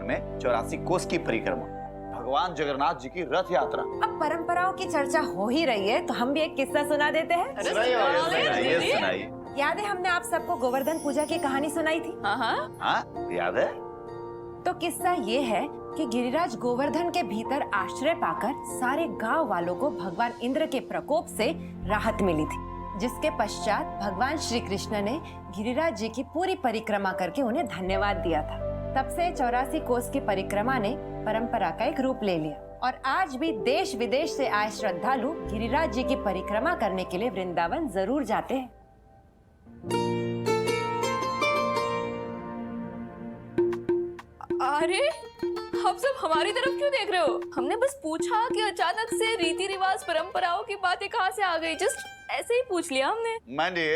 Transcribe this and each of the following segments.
में 84 कोस की परिक्रमा, भगवान जगन्नाथ जी की रथ यात्रा। अब परंपराओं की चर्चा हो ही रही है तो हम भी एक किस्सा सुना देते हैं। सुनाइए। याद है हमने आप सबको गोवर्धन पूजा की कहानी सुनाई थी? हाँ, याद है। तो किस्सा ये है कि गिरिराज गोवर्धन के भीतर आश्रय पाकर सारे गांव वालों को भगवान इंद्र के प्रकोप से राहत मिली थी, जिसके पश्चात भगवान श्री कृष्ण ने गिरिराज जी की पूरी परिक्रमा करके उन्हें धन्यवाद दिया था। तब से 84 कोस की परिक्रमा ने परंपरा का एक रूप ले लिया और आज भी देश विदेश से आए श्रद्धालु गिरिराज जी की परिक्रमा करने के लिए वृंदावन जरूर जाते हैं। अरे आप सब हमारी तरफ क्यों देख रहे हो? हमने बस पूछा कि अचानक से रीति रिवाज परंपराओं की बातें कहाँ से आ गई। जस्ट ऐसे ही पूछ लिया हमने। मैंडी,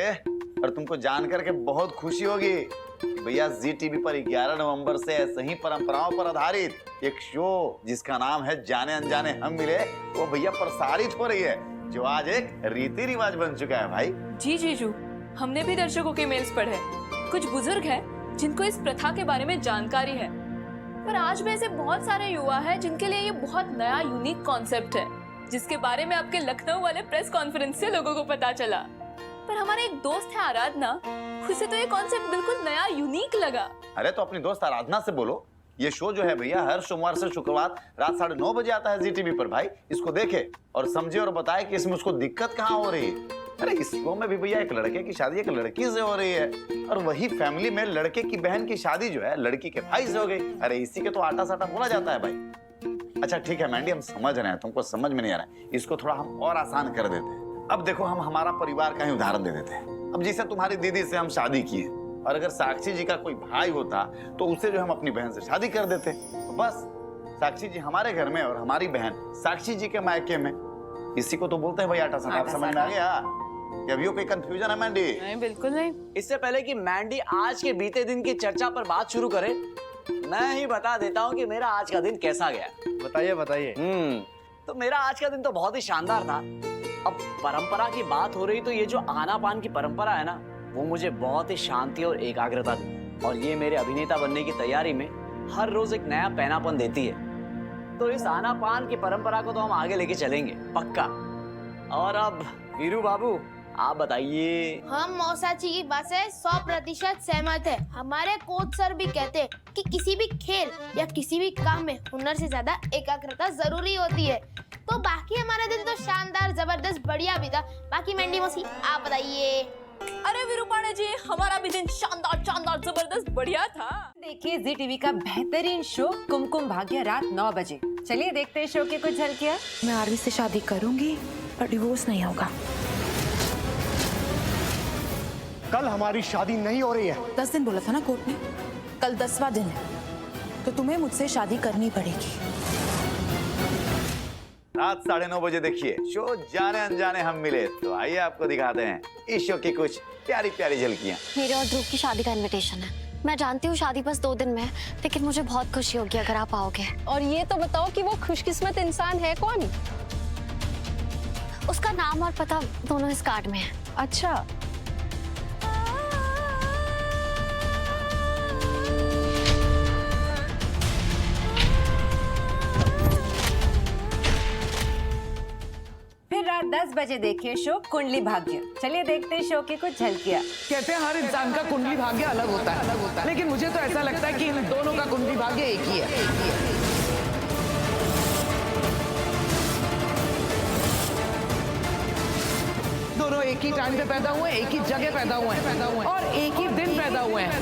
और तुमको जान करके बहुत खुशी होगी भैया, जी टीवी पर 11 नवंबर से ऐसे ही परंपराओं पर आधारित एक शो जिसका नाम है जाने अनजाने हम मिले, वो भैया प्रसारित हो रही है, जो आज एक रीति रिवाज बन चुका है भाई। जी जीजू, हमने भी दर्शकों के मेल्स पढ़े। कुछ बुजुर्ग हैं जिनको इस प्रथा के बारे में जानकारी है, पर आज भी ऐसे बहुत सारे युवा हैं जिनके लिए ये बहुत नया यूनिक कॉन्सेप्ट है, जिसके बारे में आपके लखनऊ वाले प्रेस कॉन्फ्रेंस से लोगों को पता चला। पर हमारे एक दोस्त है आराधना, उसे तो ये कॉन्सेप्ट बिल्कुल नया यूनिक लगा। अरे तो अपनी दोस्त आराधना से बोलो। ये शो जो है भैया हर सोमवार से शुक्रवार रात 9:30 बजे आता है जी टीवी पर। भाई इसको देखे और समझे और बताए कि इसमें उसको दिक्कत कहाँ हो रही है। अरे इस शो में भी भैया एक लड़के की शादी एक लड़की से हो रही है, और वही फैमिली में लड़के की बहन की शादी जो है लड़की के भाई से हो गई। अरे इसी के तो आटा साटा बोला जाता है भाई। अच्छा ठीक है मैंडी, हम समझ रहे हैं, तुमको समझ में नहीं आ रहा है, इसको थोड़ा हम और आसान कर देते हैं। अब देखो, हम हमारा परिवार का ही उदाहरण दे देते हैं। अब जैसे तुम्हारी दीदी से हम शादी किए, और अगर साक्षी जी का कोई भाई होता तो उसे जो हम अपनी बहन से शादी कर देते, तो बस साक्षी जी हमारे घर में और हमारी बहन साक्षी जी के मायके में। इसी को तो बोलते हैं भाई आटा साटा। आप समझ में आ गया? अभी कोई कंफ्यूजन है मैंडी? नहीं, बिल्कुल नहीं। इससे पहले कि मैंडी आज के बीते दिन की चर्चा पर बात शुरू करे, मैं ही बता देता हूँ कि मेरा आज का दिन कैसा गया। बताइए बताइए। तो मेरा आज का दिन तो बहुत ही शानदार था। अब परंपरा की बात हो रही तो ये जो आनापान की परंपरा है ना, वो मुझे बहुत ही शांति और एकाग्रता दी, और ये मेरे अभिनेता बनने की तैयारी में हर रोज एक नया पैनापन देती है। तो इस आनापान की परंपरा को तो हम आगे लेके चलेंगे पक्का। और अब वीरू बाबू आप बताइए। हम मौसाची की बात से 100% सहमत है। हमारे कोच सर भी कहते हैं कि किसी भी खेल या किसी भी काम में हुनर से ज्यादा एकाग्रता जरूरी होती है। तो बाकी हमारा दिन तो शानदार, जबरदस्त, बढ़िया भी था। बाकी मैंडी मौसी आप बताइए। अरे वीरूपाणे जी, हमारा भी दिन शानदार शानदार जबरदस्त बढ़िया था। देखिए जी टीवी का बेहतरीन शो कुमकुम भाग्य रात 9 बजे। चलिए देखते हैं शो की कुछ झलकियां। मैं आरवी से शादी करूंगी पर डिवोर्स नहीं होगा। कल हमारी शादी नहीं हो रही है। 10 दिन बोला था ना कोर्ट ने, कल 10वां दिन है, तो तुम्हें मुझसे शादी करनी पड़ेगी। रात 9:30 बजे देखिए शो जाने अनजाने हम मिले। तो आइए आपको दिखाते हैं इस शो की कुछ प्यारी प्यारी झलकियां। मेरे और ध्रुव की शादी का इनविटेशन है। मैं जानती हूँ शादी बस 2 दिन में है, लेकिन मुझे बहुत खुशी होगी अगर आप आओगे। और ये तो बताओ कि वो खुशकिस्मत इंसान है कौन? उसका नाम और पता दोनों इस कार्ड में है। अच्छा, फिर रात 10 बजे देखिए शो कुंडली भाग्य। चलिए देखते हैं शो की कुछ झलकियां। कहते हैं हर इंसान का कुंडली भाग्य अलग होता है, लेकिन मुझे तो ऐसा लगता है कि इन दोनों का कुंडली भाग्य एक ही है। दोनों एक ही टाइम पे पैदा हुए, एक ही जगह पैदा हुए हैं और एक ही दिन पैदा हुए हैं।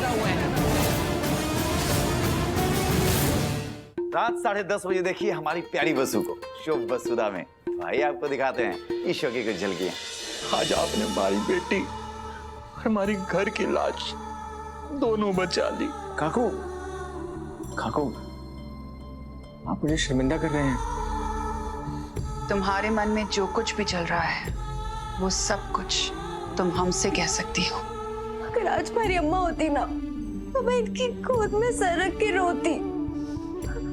रात 10:30 बजे देखिए हमारी प्यारी बसु को शो बसुदा में। भाई आपको दिखाते हैं इस शो की कुछ झलकियां। आज आपने हमारी बेटी हमारी घर की लाश दोनों बचा ली। काकू, काकू, आप मुझे शर्मिंदा कर रहे हैं। तुम्हारे मन में जो कुछ भी चल रहा है वो सब कुछ तुम हमसे कह सकती हो। अगर आज मेरी अम्मा होती ना तो मैं इनकी गोद में सर रख के रोती,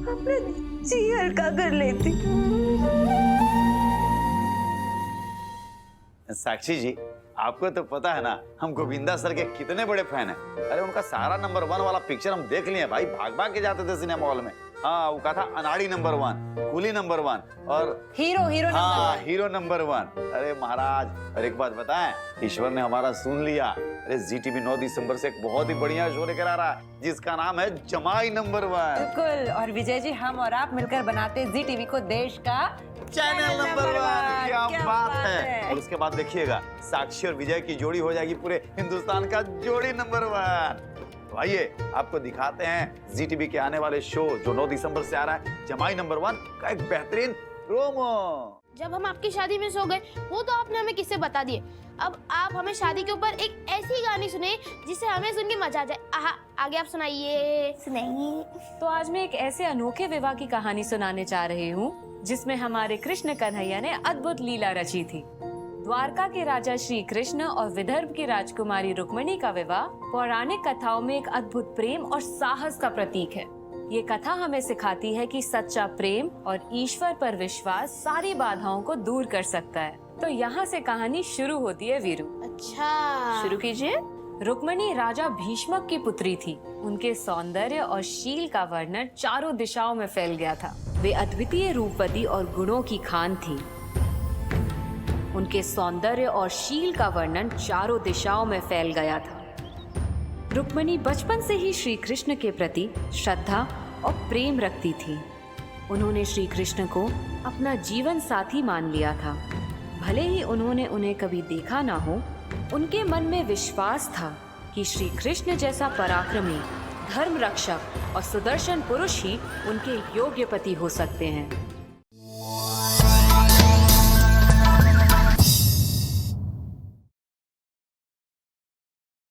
अपने जी हल्का कर लेती। साक्षी जी, आपको तो पता है ना हम गोविंदा सर के कितने बड़े फैन हैं। अरे उनका सारा नंबर 1 वाला पिक्चर हम देख लिए भाई, भाग भाग के जाते थे सिनेमा हॉल में। हाँ, वो कहा था अनाड़ी नंबर 1, कुली नंबर 1 और हीरो हाँ हीरो नंबर 1। अरे महाराज, और एक बात बताएं, ईश्वर ने हमारा सुन लिया। अरे ZTV 9 दिसंबर से एक बहुत ही बढ़िया शो लेकर आ रहा है जिसका नाम है जमाई नंबर 1। बिल्कुल, और विजय जी हम और आप मिलकर बनाते ZTV को देश का चैनल नंबर 1। क्या बात है। और उसके बाद देखिएगा साक्षी और विजय की जोड़ी हो जाएगी पूरे हिंदुस्तान का जोड़ी नंबर 1। तो आइए आपको दिखाते हैं ZTV के आने वाले शो जो 9 दिसंबर से आ रहा है, जमाई नंबर 1 का एक बेहतरीन प्रोमो। जब हम आपकी शादी में सो गए वो तो आपने हमें किस्से बता दिए। अब आप हमें शादी के ऊपर एक ऐसी गानी सुने जिसे हमें सुन के मजा आ जाए। आहा, आगे आप सुनाइए। तो आज मैं एक ऐसे अनोखे विवाह की कहानी सुनाने जा रही हूँ जिसमें हमारे कृष्ण कन्हैया ने अद्भुत लीला रची थी। द्वारका के राजा श्री कृष्ण और विदर्भ की राजकुमारी रुक्मिणी का विवाह पौराणिक कथाओं में एक अद्भुत प्रेम और साहस का प्रतीक है। ये कथा हमें सिखाती है कि सच्चा प्रेम और ईश्वर पर विश्वास सारी बाधाओं को दूर कर सकता है। तो यहाँ से कहानी शुरू होती है वीरू। अच्छा, शुरू कीजिए। रुक्मिणी राजा भीष्मक की पुत्री थी। उनके सौंदर्य और शील का वर्णन चारों दिशाओं में फैल गया था। वे अद्वितीय रूपवती और गुणों की खान थी। उनके सौंदर्य और शील का वर्णन चारों दिशाओं में फैल गया था। रुक्मिणी बचपन से ही श्री कृष्ण के प्रति श्रद्धा और प्रेम रखती थी। उन्होंने श्री कृष्ण को अपना जीवन साथी मान लिया था। भले ही उन्होंने उन्हें कभी देखा ना हो, उनके मन में विश्वास था कि श्री कृष्ण जैसा पराक्रमी, धर्म रक्षक और सुदर्शन पुरुष ही उनके योग्य पति हो सकते हैं।